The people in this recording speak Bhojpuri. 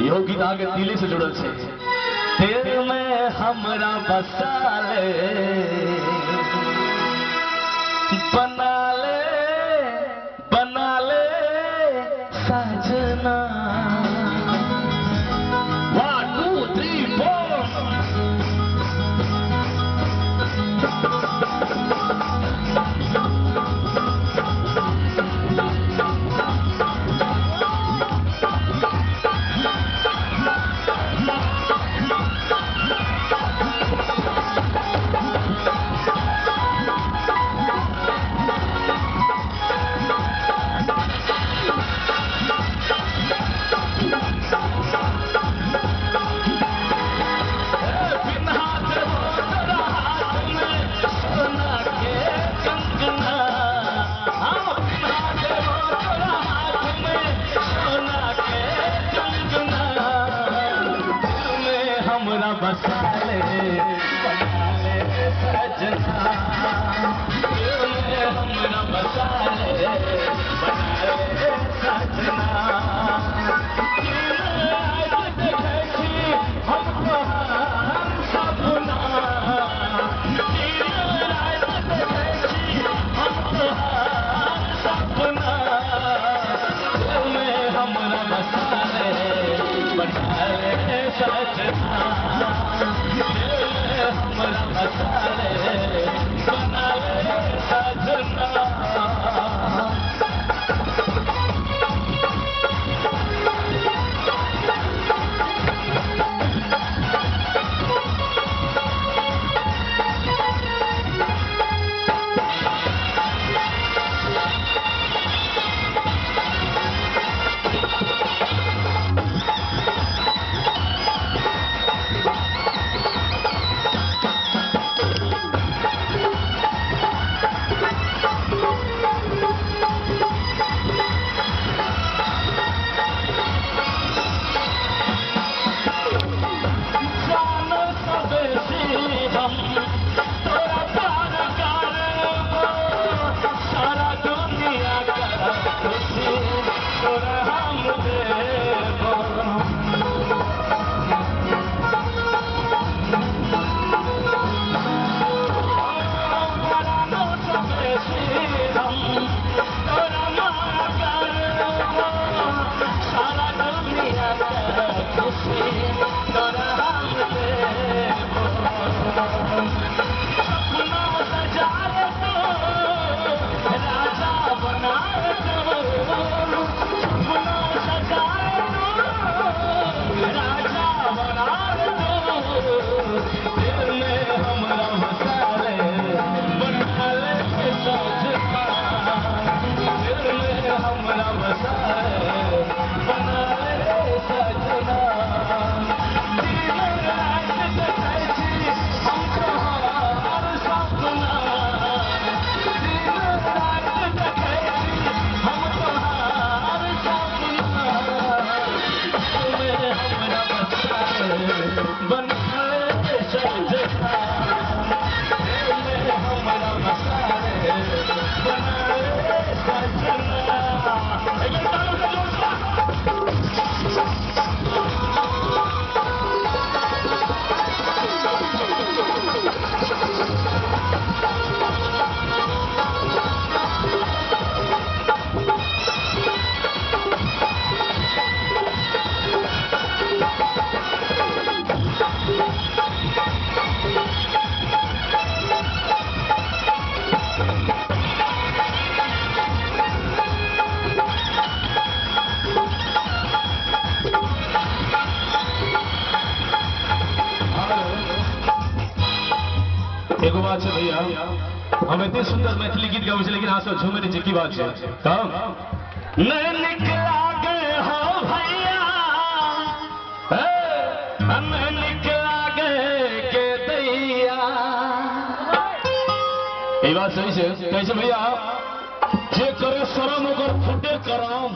यो गीत आगे दिले से जुड़ल छे। दिल में हमरा बसा ले, बना ले सजना। 1 2 3 4 एगो बात है भैया, हम इतने सुंदर मैथिली गीत गावे छे, लेकिन अहाँ सब झूमे नहीं की बात है। कब नहीं निकला गए हो भैया, नहीं निकला गए के दैया। ये बात सही से कैसे भैया, जे करे शरम ओकर फुटे करम।